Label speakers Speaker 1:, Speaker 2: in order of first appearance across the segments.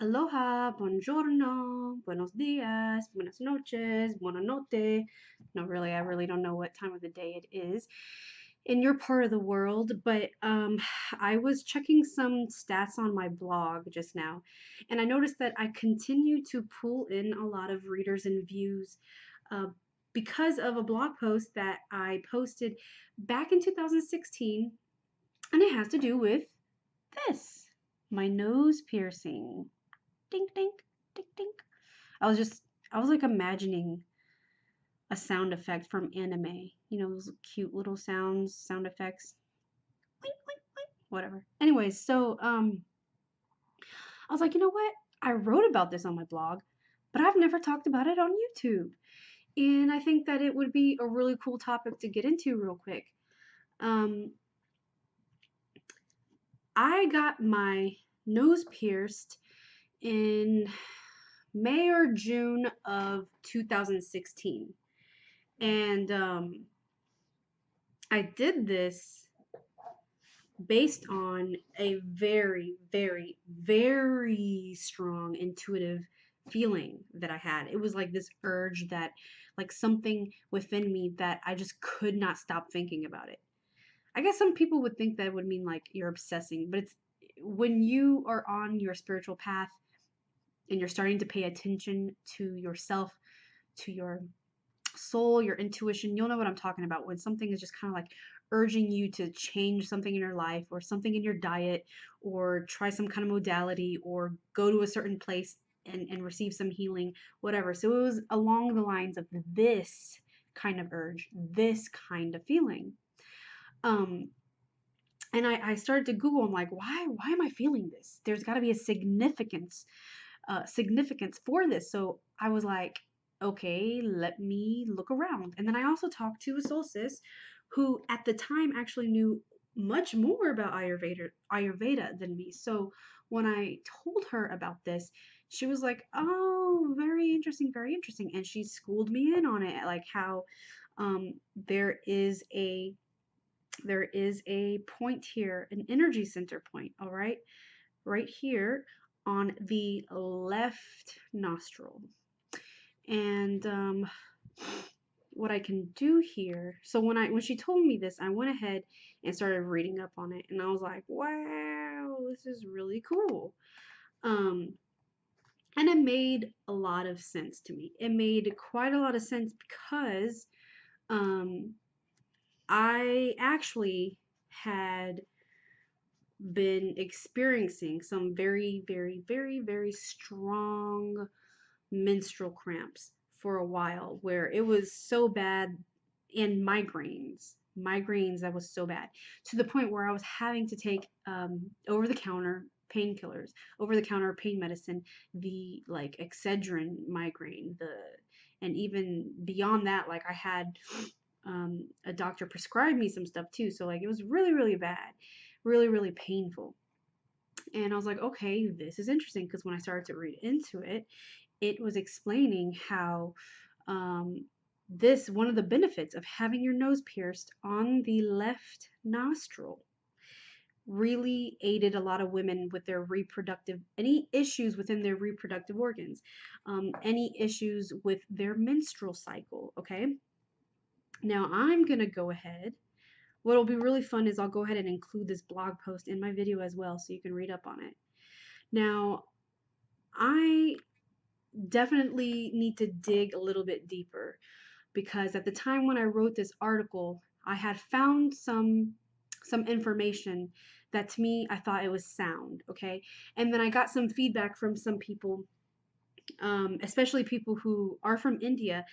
Speaker 1: Aloha, buongiorno, buenos dias, buenas noches, buona notte. No, really, I really don't know what time of the day it is in your part of the world, but I was checking some stats on my blog just now, and I noticed that I continue to pull in a lot of readers and views uh, because of a blog post that I posted back in 2016, and it has to do with this, my nose piercing. Dink, dink, dink, dink. I was like imagining a sound effect from anime. You know, those cute little sound effects. Wink, wink, wink, whatever. Anyways, so I was like, you know what? I wrote about this on my blog, but I've never talked about it on YouTube. And I think that it would be a really cool topic to get into real quick. Um, I got my nose pierced in May or June of 2016. And I did this based on a very, very, very strong intuitive feeling that I had. It was like this urge that, like something within me that I just could not stop thinking about it. I guess some people would think that would mean like you're obsessing, but it's when you are on your spiritual path and you're starting to pay attention to yourself, to your soul, your intuition, you'll know what I'm talking about when something is just kind of like urging you to change something in your life or something in your diet or try some kind of modality or go to a certain place and receive some healing, whatever. So it was along the lines of this kind of urge, this kind of feeling. Um, and I started to Google, I'm like, why am I feeling this? There's got to be a significance for this. So I was like, okay, let me look around. And then I also talked to a solstice who at the time actually knew much more about Ayurveda than me. So when I told her about this, she was like, "Oh, very interesting, very interesting." And she schooled me in on it, like how um, there is a there is a point here, an energy center point, all right here on the left nostril. And what I can do here, so when she told me this, I went ahead and started reading up on it, and I was like, wow, this is really cool. Um, and it made a lot of sense to me. It made quite a lot of sense because um, I actually had been experiencing some very, very, very, very strong menstrual cramps for a while where it was so bad, and migraines that was so bad to the point where I was having to take over the counter painkillers, over the counter pain medicine, the like Excedrin migraine, the and even beyond that, like I had a doctor prescribe me some stuff too. So like it was really, really bad, really, really painful. And I was like, okay, this is interesting because when I started to read into it, it was explaining how um, this one of the benefits of having your nose pierced on the left nostril really aided a lot of women with their reproductive, any issues within their reproductive organs, any issues with their menstrual cycle. Okay, now I'm gonna go ahead. What'll be really fun is I'll go ahead and include this blog post in my video as well so you can read up on it. Now, I definitely need to dig a little bit deeper because at the time when I wrote this article, I had found some information that to me I thought it was sound, okay? And then I got some feedback from some people, especially people who are from India,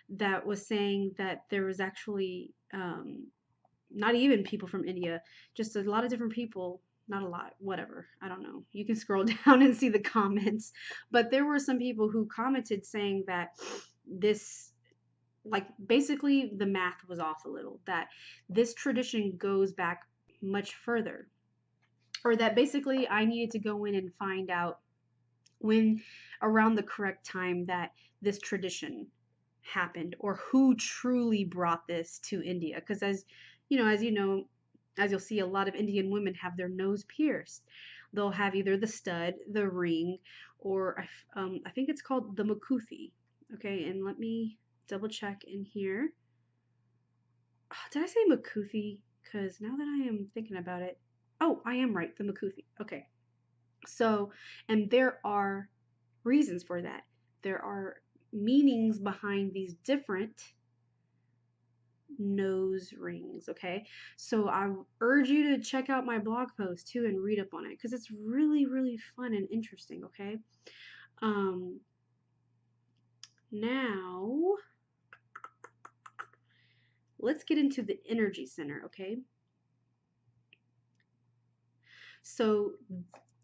Speaker 1: that was saying that there was actually not even people from India, just a lot of different people. Not a lot, whatever. I don't know. You can scroll down and see the comments. But there were some people who commented saying that this, like, basically the math was off a little, that this tradition goes back much further. Or that basically I needed to go in and find out when around the correct time that this tradition happened or who truly brought this to India. Because as you know, as you'll see, a lot of Indian women have their nose pierced. they'll have either the stud, the ring, or I think it's called the mukuthi. Okay, and let me double check in here. Oh, did I say mukuthi? Because now that I am thinking about it, oh, I am right, the mukuthi. Okay, so, and there are reasons for that. There are meanings behind these different nose rings. Okay, so I urge you to check out my blog post too and read up on it because it's really, really fun and interesting. Okay, um, now let's get into the energy center. Okay, so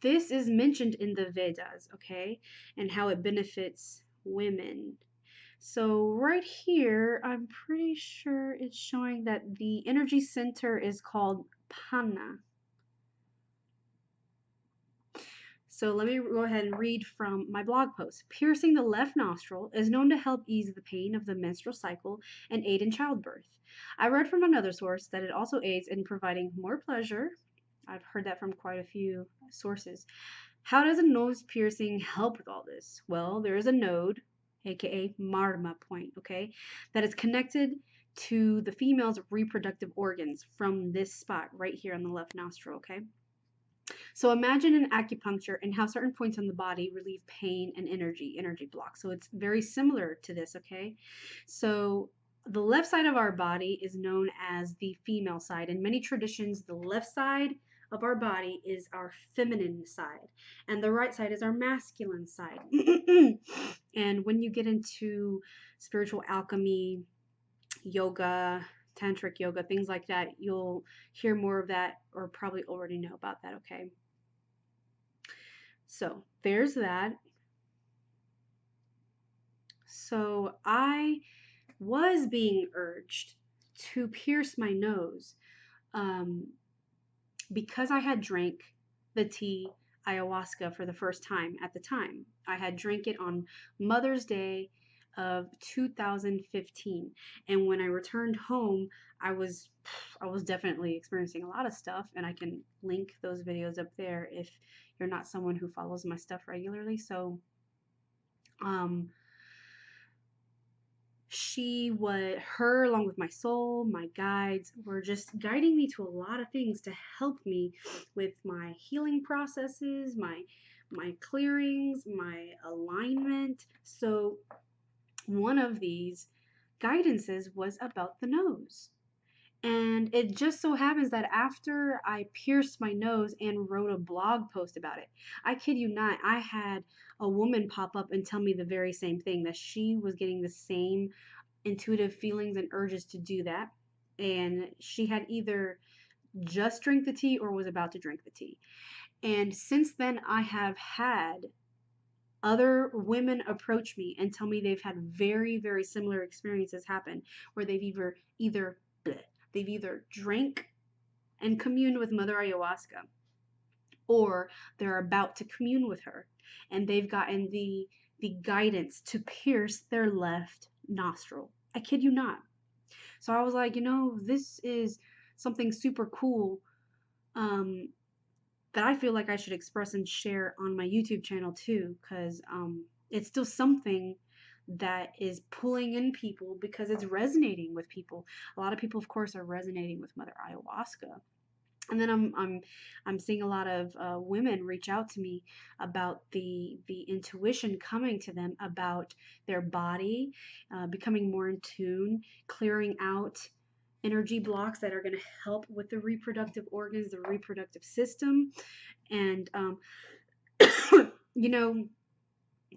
Speaker 1: this is mentioned in the Vedas. Okay, and how it benefits women. So right here, I'm pretty sure it's showing that the energy center is called Panna. So let me go ahead and read from my blog post. Piercing the left nostril is known to help ease the pain of the menstrual cycle and aid in childbirth. I read from another source that it also aids in providing more pleasure. I've heard that from quite a few sources. How does a nose piercing help with all this? Well, there is a node, aka marma point, okay, that is connected to the female's reproductive organs from this spot right here on the left nostril, okay? So imagine an acupuncture and how certain points on the body relieve pain and energy block. So it's very similar to this, okay? So the left side of our body is known as the female side. In many traditions, the left side of our body is our feminine side, and the right side is our masculine side. And when you get into spiritual alchemy, yoga, tantric yoga, things like that, you'll hear more of that or probably already know about that, okay? So there's that. So I was being urged to pierce my nose because I had drank the tea ayahuasca for the first time at the time. I had drank it on Mother's Day of 2015, and when I returned home, I was definitely experiencing a lot of stuff, and I can link those videos up there if you're not someone who follows my stuff regularly. So her along with my soul, my guides, were just guiding me to a lot of things to help me with my healing processes, my clearings, my alignment. So one of these guidances was about the nose. And it just so happens that after I pierced my nose and wrote a blog post about it, I kid you not, I had a woman pop up and tell me the very same thing, that she was getting the same intuitive feelings and urges to do that. And she had either just drank the tea or was about to drink the tea. And since then, I have had other women approach me and tell me they've had very, very similar experiences happen where they've either drank and communed with Mother Ayahuasca, or they're about to commune with her, and they've gotten the guidance to pierce their left nostril. I kid you not. So I was like, this is something super cool that I feel like I should express and share on my YouTube channel too, because it's still something that is pulling in people because it's resonating with people. A lot of people, of course, are resonating with Mother Ayahuasca. And then I'm seeing a lot of women reach out to me about the intuition coming to them about their body, becoming more in tune, clearing out energy blocks that are going to help with the reproductive organs, the reproductive system. And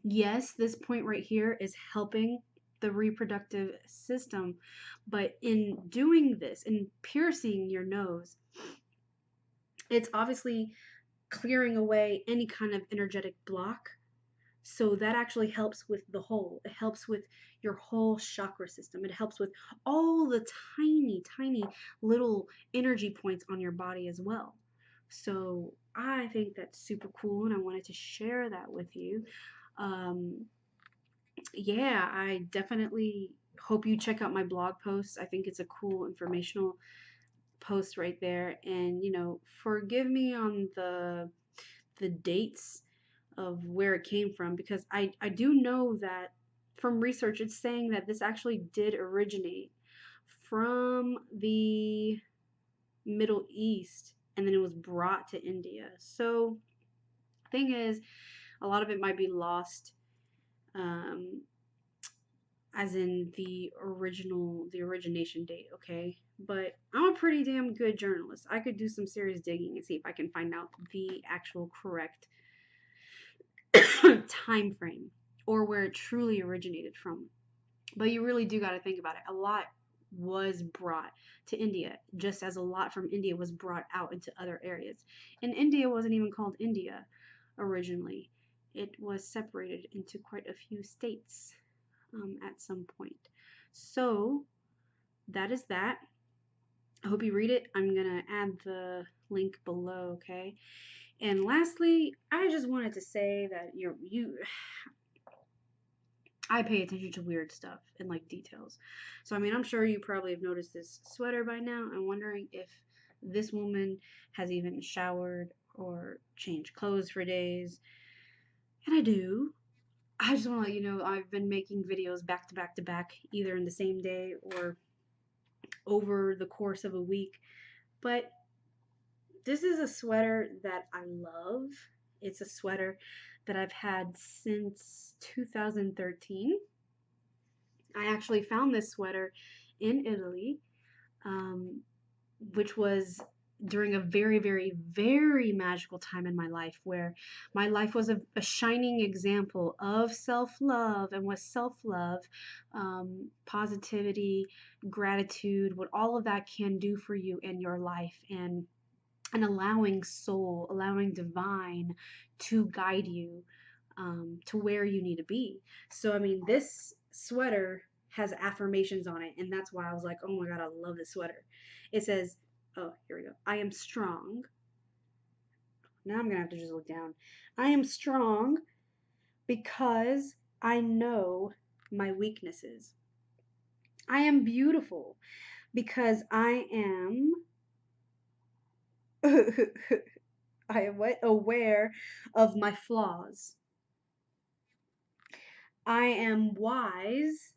Speaker 1: yes, this point right here is helping the reproductive system, but in doing this, in piercing your nose, it's obviously clearing away any kind of energetic block. So that actually helps with the whole. It helps with your whole chakra system. It helps with all the tiny, tiny little energy points on your body as well. So I think that's super cool, and I wanted to share that with you. Yeah, I definitely hope you check out my blog posts. I think it's a cool informational post right there. And forgive me on the the dates of where it came from, because I do know that from research it's saying that this actually did originate from the Middle East, and then it was brought to India. So thing is, a lot of it might be lost, um, as in the origination date, okay? But I'm a pretty damn good journalist. I could do some serious digging and see if I can find out the actual correct time frame or where it truly originated from. But you really do got to think about it. A lot was brought to India, just as a lot from India was brought out into other areas. And India wasn't even called India originally, it was separated into quite a few states, at some point. So that is that. I hope you read it. I'm going to add the link below, okay? And lastly, I just wanted to say that I pay attention to weird stuff and like details. So I mean, I'm sure you probably have noticed this sweater by now. I'm wondering if this woman has even showered or changed clothes for days. And I do. I just want to let you know I've been making videos back to back to back, either in the same day or over the course of a week. But this is a sweater that I love. It's a sweater that I've had since 2013. I actually found this sweater in Italy, um, which was during a very, very, very magical time in my life where my life was a shining example of self love, and with self love, positivity, gratitude, what all of that can do for you in your life, and allowing soul, allowing divine to guide you, to where you need to be. So, I mean, this sweater has affirmations on it, and that's why I was like, oh my God, I love this sweater. It says, oh, here we go. I am strong. Now I'm going to have to just look down. I am strong because I know my weaknesses. I am beautiful because I am I am what? Aware of my flaws. I am wise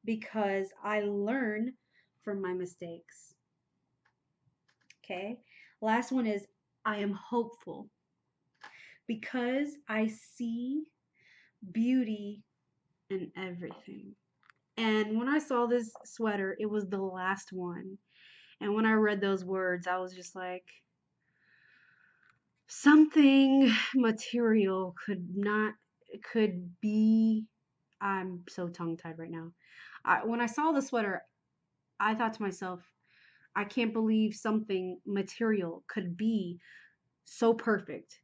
Speaker 1: because I learn from my mistakes. Okay. Last one is I am hopeful because I see beauty in everything. And when I saw this sweater, it was the last one. And when I read those words, I was just like, something material could be. I'm so tongue tied right now. When I saw the sweater, I thought to myself, I can't believe something material could be so perfect.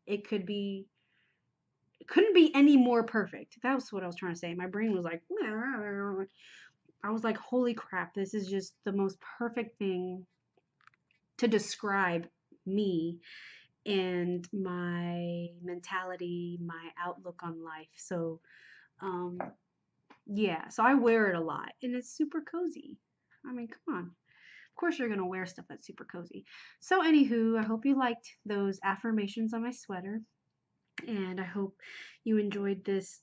Speaker 1: It could be, it couldn't be any more perfect. That was what I was trying to say. My brain was like, I was like, holy crap, this is just the most perfect thing to describe me and my mentality, my outlook on life. So, um, yeah, so I wear it a lot and it's super cozy. I mean, come on. Of course, you're going to wear stuff that's super cozy. So, anywho, I hope you liked those affirmations on my sweater. And I hope you enjoyed this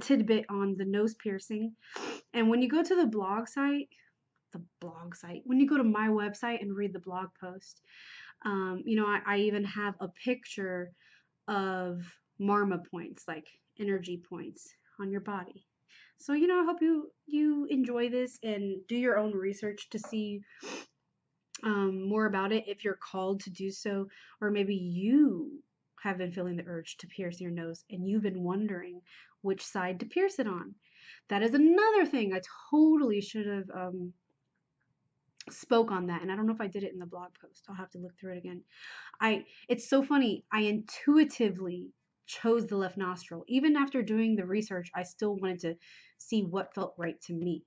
Speaker 1: tidbit on the nose piercing. And when you go to when you go to my website and read the blog post, I even have a picture of marma points, like energy points on your body. So, I hope you enjoy this and do your own research to see, more about it if you're called to do so, or maybe you have been feeling the urge to pierce your nose and you've been wondering which side to pierce it on. That is another thing I totally should have, spoke on that, and I don't know if I did it in the blog post. I'll have to look through it again. It's so funny. I intuitively chose the left nostril. Even after doing the research, I still wanted to see what felt right to me.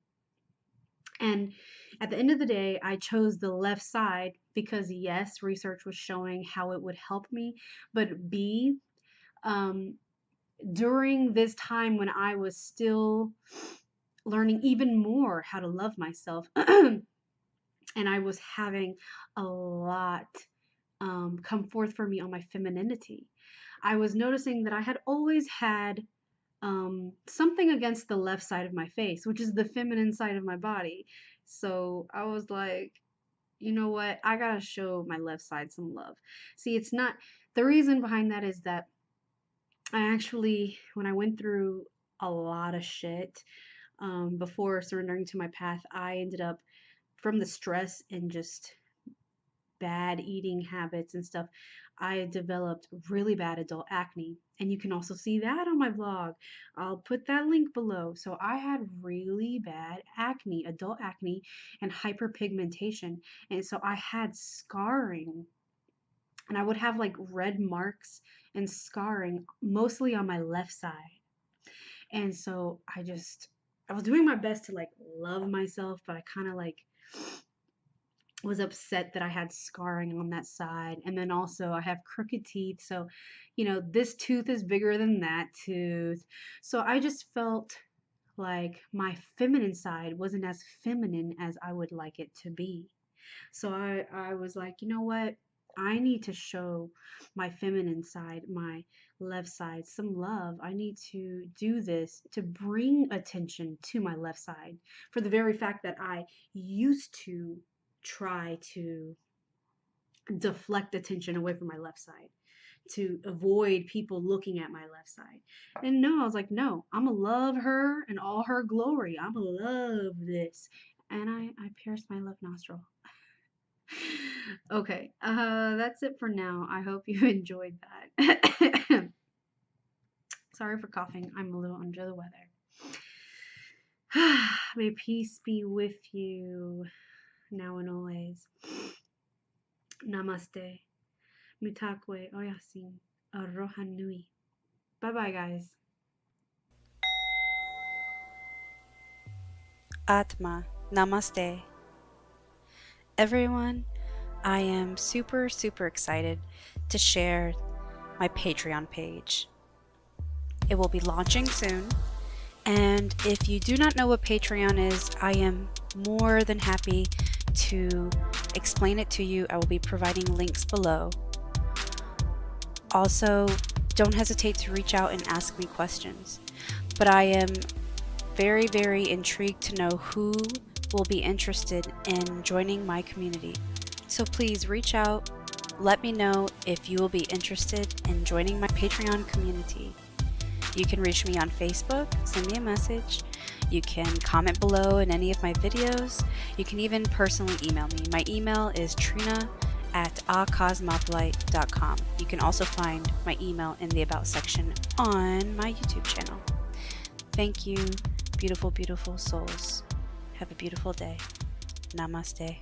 Speaker 1: And at the end of the day, I chose the left side because yes, research was showing how it would help me, but B, um, during this time when I was still learning even more how to love myself, and I was having a lot, come forth for me on my femininity. I was noticing that I had always had something against the left side of my face, which is the feminine side of my body. So I was like, you know what? I gotta show my left side some love. See, it's not the reason behind that is that I actually, when I went through a lot of shit before surrendering to my path, I ended up from the stress and just bad eating habits and stuff, I developed really bad adult acne. And you can also see that on my vlog. I'll put that link below. So I had really bad acne, adult acne, and hyperpigmentation. And so I had scarring. And I would have like red marks and scarring mostly on my left side. And so I was doing my best to like love myself, but I kind of like was upset that I had scarring on that side. And then also I have crooked teeth. So, this tooth is bigger than that tooth. So I just felt like my feminine side wasn't as feminine as I would like it to be. So I was like, you know what? I need to show my feminine side, my left side, some love. I need to do this to bring attention to my left side for the very fact that I used to try to deflect attention away from my left side to avoid people looking at my left side. And no, I was like, no, I'm gonna love her in all her glory. I'm gonna love this. And I pierced my left nostril. Okay, that's it for now. I hope you enjoyed that. Sorry for coughing. I'm a little under the weather. May peace be with you now and always. Namaste. Mutakwe oyasin. Aloha nui. Bye bye, guys.
Speaker 2: Atma, Namaste. Everyone, I am super excited to share my Patreon page. It will be launching soon, and if you do not know what Patreon is, I am more than happy to explain it to you. I will be providing links below. Also, don't hesitate to reach out and ask me questions. But I am very intrigued to know who will be interested in joining my community. So please reach out, let me know if you will be interested in joining my Patreon community. You can reach me on Facebook, send me a message, you can comment below in any of my videos, you can even personally email me. My email is trina@acosmopolite.com. You can also find my email in the About section on my YouTube channel. Thank you, beautiful souls. Have a beautiful day. Namaste.